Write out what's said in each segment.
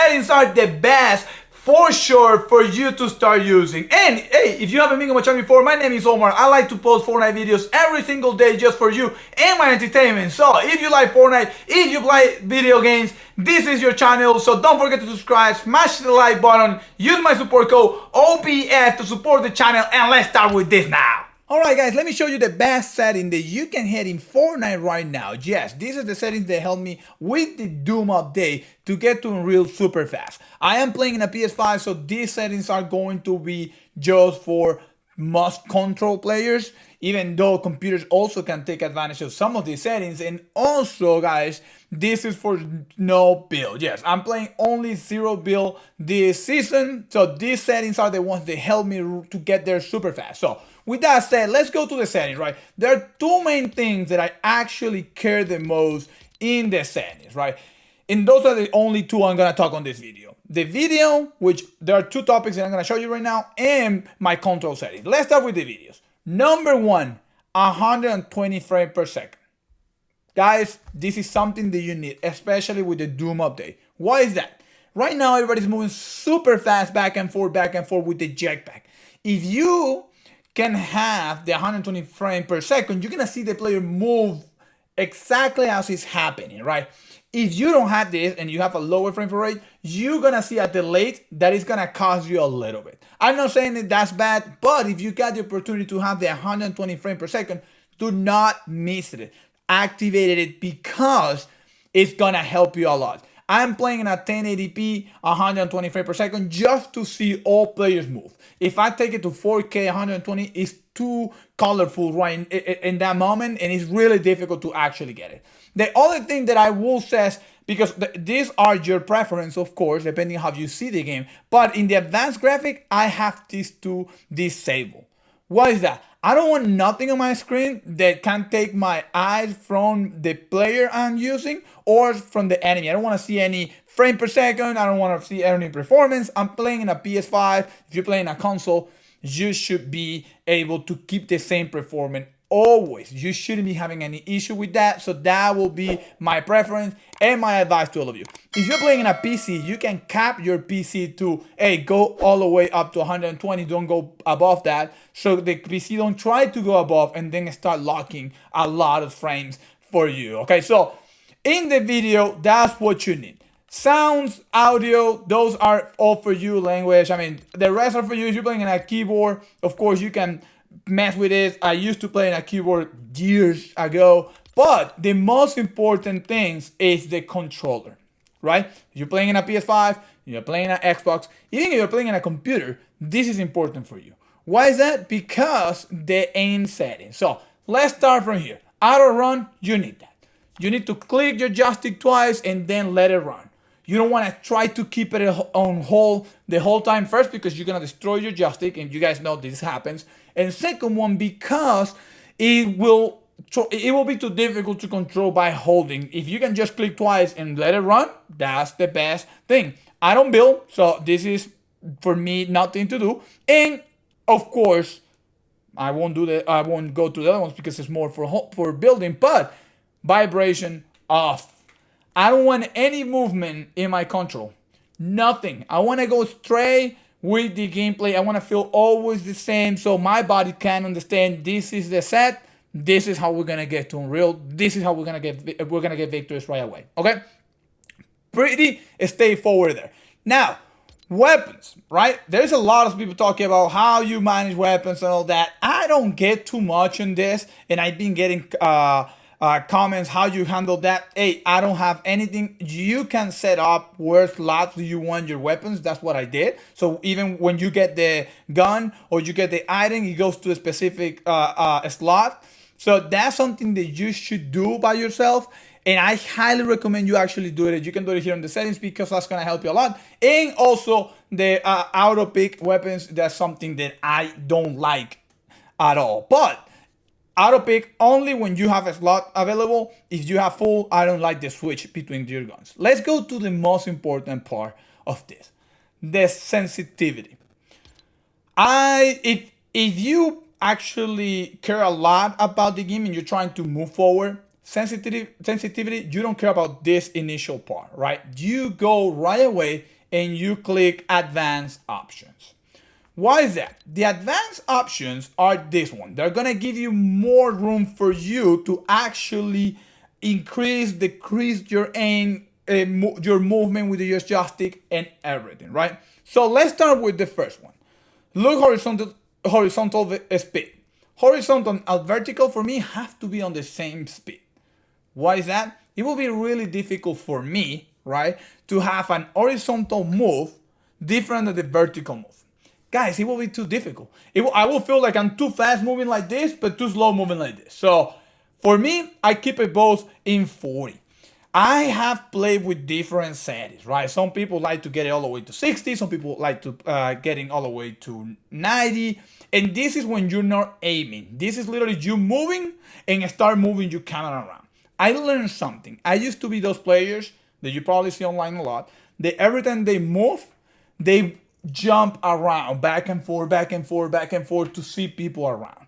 settings are the best for sure for you to start using. And hey, if you haven't been on my channel before, my name is Omar. I like to post Fortnite videos every single day just for you and my entertainment. So if you like Fortnite, if you play video games, this is your channel. So don't forget to subscribe, smash the like button, use my support code OBF to support the channel, and let's start with this now. Alright guys, let me show you the best setting that you can hit in Fortnite right now. Yes, this is the settings that help me with the Doom update to get to Unreal super fast. I am playing in a PS5, so these settings are going to be just for must control players, even though computers also can take advantage of some of these settings. And also guys, this is for no build. Yes, I'm playing only 0 build this season, so these settings are the ones that help me to get there super fast. So with that said, let's go to the settings, right? There are two main things that I actually care the most in the settings, right? And those are the only two I'm gonna talk on this video. The video, which there are two topics that I'm gonna show you right now, and my control settings. Let's start with the videos. Number one, 120 frames per second. Guys, this is something that you need, especially with the Doom update. Why is that? Right now, everybody's moving super fast back and forth with the jetpack. If you can have the 120 frames per second, you're gonna see the player move exactly as it's happening, right? If you don't have this and you have a lower frame rate, you're gonna see a delay that is gonna cost you a little bit. I'm not saying that that's bad, but if you got the opportunity to have the 120 frames per second, do not miss it. Activate it because it's gonna help you a lot. I'm playing in a 1080p 120 frames per second just to see all players move. If I take it to 4K 120, it's too colorful right in that moment, and it's really difficult to actually get it. The other thing that I will say, because these are your preference, of course, depending how you see the game, but in the advanced graphic, I have these two disabled. What is that? I don't want nothing on my screen that can take my eyes from the player I'm using or from the enemy. I don't want to see any frame per second. I don't want to see any performance. I'm playing in a PS5. If you're playing a console, you should be able to keep the same performance always. You shouldn't be having any issue with that. So that will be my preference and my advice to all of you. If you're playing in a PC, you can cap your PC to, hey, go all the way up to 120. Don't go above that. So the PC don't try to go above and then start locking a lot of frames for you. Okay, so in the video, that's what you need. Sounds, audio, those are all for you. Language, I mean, the rest are for you. If you're playing in a keyboard, of course, you can mess with it. I used to play in a keyboard years ago, but the most important things is the controller, right? If you're playing in a PS5, you're playing an Xbox, even if you're playing in a computer, this is important for you. Why is that? Because the aim setting. So let's start from here. Auto run, you need that. You need to click your joystick twice and then let it run. You don't want to try to keep it on hold the whole time, first because you're going to destroy your joystick, and you guys know this happens. And second one, because it will be too difficult to control by holding. If you can just click twice and let it run, that's the best thing. I don't build, so this is for me nothing to do. And of course, I won't go to the other ones because it's more for building, but vibration off. I don't want any movement in my control. Nothing. I want to go straight with the gameplay. I want to feel always the same so my body can understand this is the set. This is how we're going to get to Unreal. This is how we're going to get victories right away. Okay? Pretty straightforward there. Now, weapons, right? There's a lot of people talking about how you manage weapons and all that. I don't get too much on this, and I've been getting comments how you handle that. Hey, I don't have anything. You can set up where slots do you want your weapons. That's what I did. So even when you get the gun or you get the item, it goes to a specific slot. So that's something that you should do by yourself, and I highly recommend you actually do it. You can do it here in the settings because that's going to help you a lot. And also the auto pick weapons, that's something that I don't like at all. But auto pick only when you have a slot available. If you have full, I don't like the switch between your guns. Let's go to the most important part of this, the sensitivity. If you actually care a lot about the game and you're trying to move forward, sensitivity, you don't care about this initial part, right? You go right away and you click advanced options. Why is that? The advanced options are this one. They're gonna give you more room for you to actually increase, decrease your aim, your movement with your joystick and everything, right? So let's start with the first one. Look, horizontal speed. Horizontal and vertical for me have to be on the same speed. Why is that? It will be really difficult for me, right, to have an horizontal move different than the vertical move. Guys, it will be too difficult. I will feel like I'm too fast moving like this, but too slow moving like this. So for me, I keep it both in 40. I have played with different settings, right? Some people like to get it all the way to 60. Some people like to getting all the way to 90. And this is when you're not aiming. This is literally you moving and start moving your camera around. I learned something. I used to be those players that you probably see online a lot. That every time they move, they jump around back and forth, back and forth, back and forth to see people around.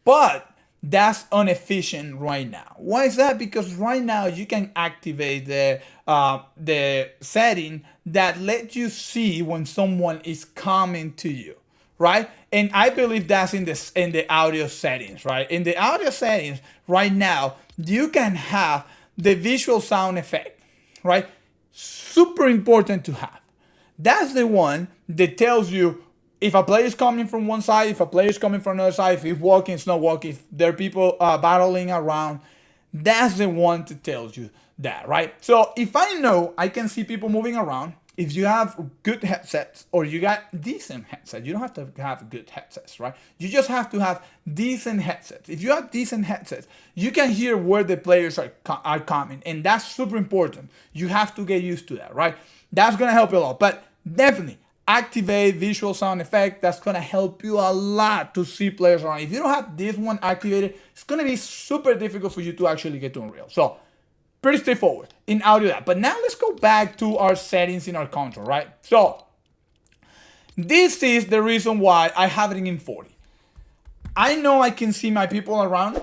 But that's inefficient right now. Why is that? Because right now you can activate the setting that lets you see when someone is coming to you, right? And I believe that's in the audio settings, right? In the audio settings right now, you can have the visual sound effect, right? Super important to have. That's the one that tells you if a player is coming from one side, if a player is coming from another side, if he's walking, it's not walking, if there are people battling around. That's the one that tells you that, right? So if I know I can see people moving around, if you have good headsets or you got decent headsets, you don't have to have good headsets, right? You just have to have decent headsets. If you have decent headsets, you can hear where the players are coming, and that's super important. You have to get used to that, right? That's gonna help you a lot, but definitely activate visual sound effect. That's gonna help you a lot to see players around. If you don't have this one activated, it's gonna be super difficult for you to actually get to Unreal. So pretty straightforward in audio that. But now let's go back to our settings in our control, right? So this is the reason why I have it in 40. I know I can see my people around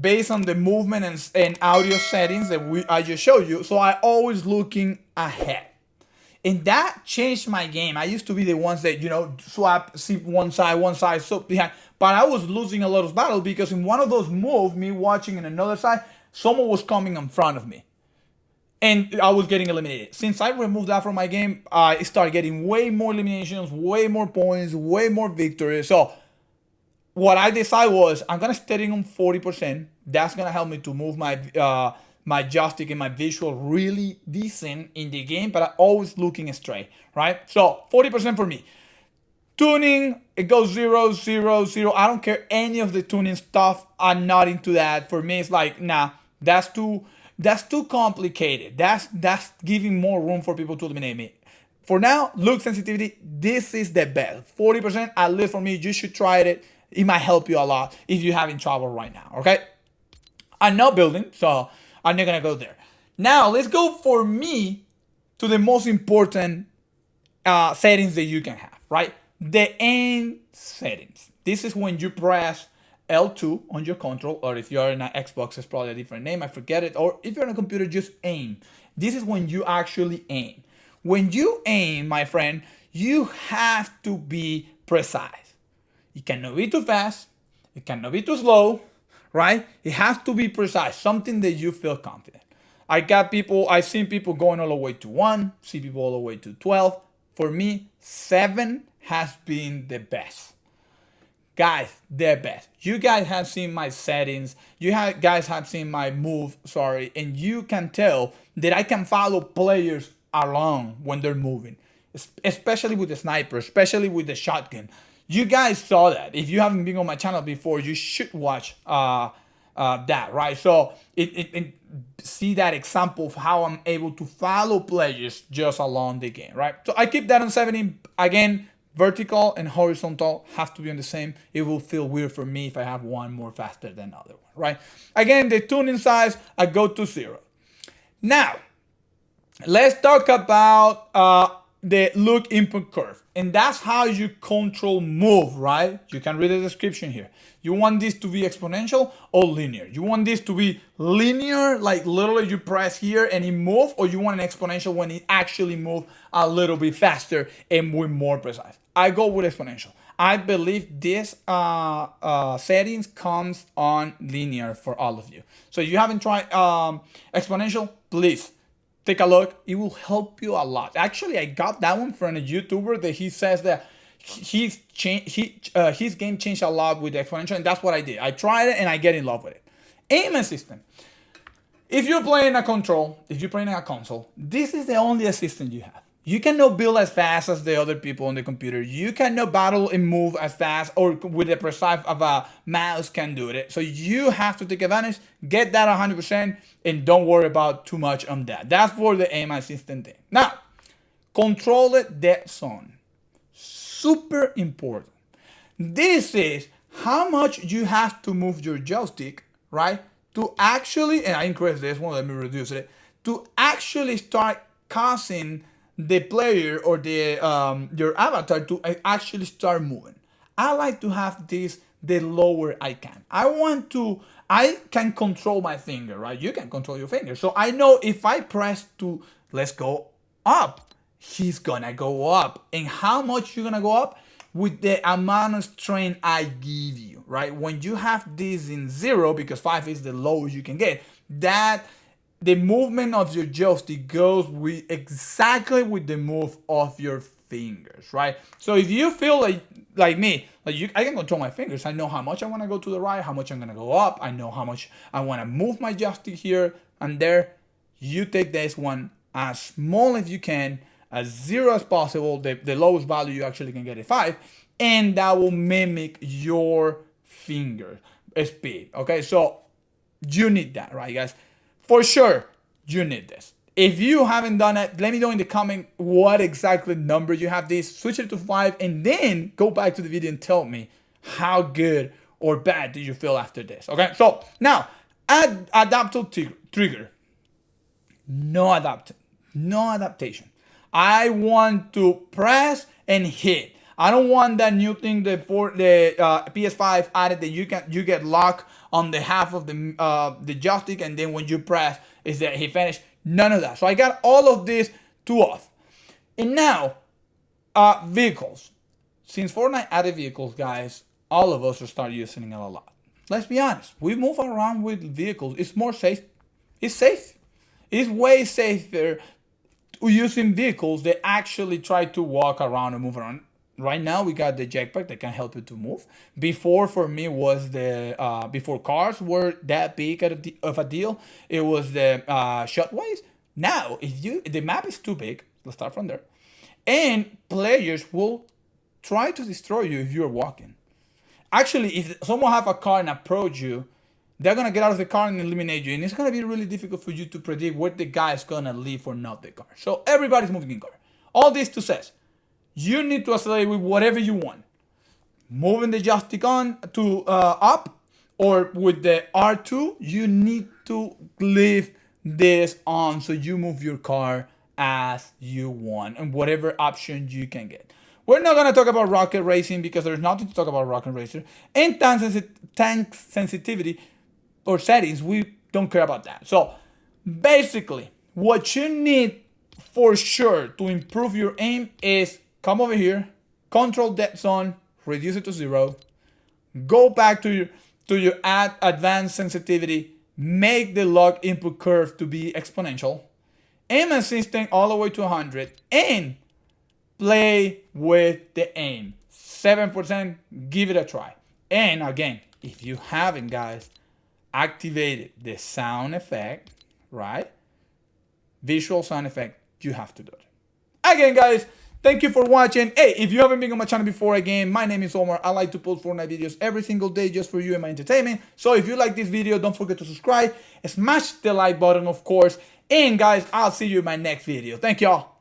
based on the movement and audio settings that I just showed you. So I always looking ahead. And that changed my game. I used to be the ones that, swap, see one side, so behind. But I was losing a lot of battles because in one of those moves, me watching in another side, someone was coming in front of me. And I was getting eliminated. Since I removed that from my game, I started getting way more eliminations, way more points, way more victories. So what I decided was I'm going to steady on 40%. That's going to help me to move my joystick and my visual really decent in the game, but I'm always looking straight, right? So 40% for me. Tuning, it goes 0, 0, 0. I don't care any of the tuning stuff. I'm not into that. For me, it's like, nah, that's too complicated. That's giving more room for people to eliminate me. For now, look sensitivity, this is the best. 40%, at least for me, you should try it. It might help you a lot if you're having trouble right now, okay? I'm not building, so I'm not gonna go there. Now, let's go for me to the most important settings that you can have, right? The aim settings. This is when you press L2 on your control, or if you're in an Xbox, it's probably a different name, I forget it. Or if you're on a computer, just aim. This is when you actually aim. When you aim, my friend, you have to be precise. You cannot be too fast. You cannot be too slow, right? It has to be precise, something that you feel confident. I've seen people going all the way to 1, see people all the way to 12. For me, 7 has been the best. Guys, the best. You guys have seen my settings. Guys have seen my move, and you can tell that I can follow players along when they're moving, especially with the sniper, especially with the shotgun. You guys saw that. If you haven't been on my channel before, you should watch that, right? So see that example of how I'm able to follow players just along the game, right? So I keep that on 70. Again, vertical and horizontal have to be on the same. It will feel weird for me if I have one more faster than the other one, right? Again, the tuning size, I go to 0. Now, let's talk about the look input curve, and that's how you control move, right? You can read the description here. You want this to be exponential or linear? You want this to be linear, like literally you press here and it move, or you want an exponential when it actually move a little bit faster and with more precise? I go with exponential. I believe this settings comes on linear for all of you. So if you haven't tried exponential, please take a look. It will help you a lot. Actually, I got that one from a YouTuber that he says that his game changed a lot with the exponential, and that's what I did. I tried it and I get in love with it. Aim assistant. If you're playing a control, if you're playing a console, this is the only assistant you have. You cannot build as fast as the other people on the computer. You cannot battle and move as fast or with the precise of a mouse can do it. So you have to take advantage, get that 100%, and don't worry about too much on that. That's for the aim assistant thing. Now, control it dead zone. Super important. This is how much you have to move your joystick, right? To actually, and I increase this one, let me reduce it, to actually start causing the player or the your avatar to actually start moving. I like to have this the lower I can. I can control my finger, right? You can control your finger. So I know if I press to let's go up, he's gonna go up. And how much you're gonna go up? With the amount of strength I give you, right? When you have this in 0, because 5 is the lowest you can get, that the movement of your joystick goes with exactly with the move of your fingers, right? So if you feel like me, I can control my fingers. I know how much I want to go to the right, how much I'm gonna go up. I know how much I want to move my joystick here and there. You take this one as small as you can, as 0 as possible. The lowest value you actually can get is 5, and that will mimic your finger speed. Okay, so you need that, right, guys? For sure, you need this. If you haven't done it, let me know in the comment what exactly number you have this. Switch it to 5 and then go back to the video and tell me how good or bad do you feel after this. Okay, so now add adaptive trigger. No adaptation. I want to press and hit. I don't want that new thing that for the PS5 added that you get locked on the half of the joystick, and then when you press is that he finished. None of that. So I got all of this to off. And now vehicles. Since Fortnite added vehicles, guys, all of us will start using it a lot. Let's be honest. We move around with vehicles. It's more safe. It's safe. It's way safer using vehicles that actually try to walk around and move around. Right now we got the jetpack that can help you to move. Before, for me, was the before cars were that big of a deal, it was the shotways. Now if the map is too big, let's start from there, and players will try to destroy you if you're walking. Actually, if someone have a car and approach you, they're gonna get out of the car and eliminate you, and it's gonna be really difficult for you to predict where the guy is gonna leave or not the car. So everybody's moving in car. All this to say, you need to accelerate with whatever you want. Moving the joystick on to up, or with the R2, you need to leave this on so you move your car as you want and whatever option you can get. We're not going to talk about rocket racing because there's nothing to talk about rocket racer. And tank sensitivity or settings, we don't care about that. So basically, what you need for sure to improve your aim is come over here, control dead zone, reduce it to 0, go back to your add advanced sensitivity, make the lock input curve to be exponential, aim assistant all the way to 100, and play with the aim. 7%, give it a try. And again, if you haven't, guys, activated the sound effect, right? Visual sound effect, you have to do it. Again, guys, thank you for watching. Hey, if you haven't been on my channel before, again, my name is Omar. I like to post Fortnite videos every single day just for you and my entertainment. So if you like this video, don't forget to subscribe, smash the like button, of course. And guys, I'll see you in my next video. Thank y'all.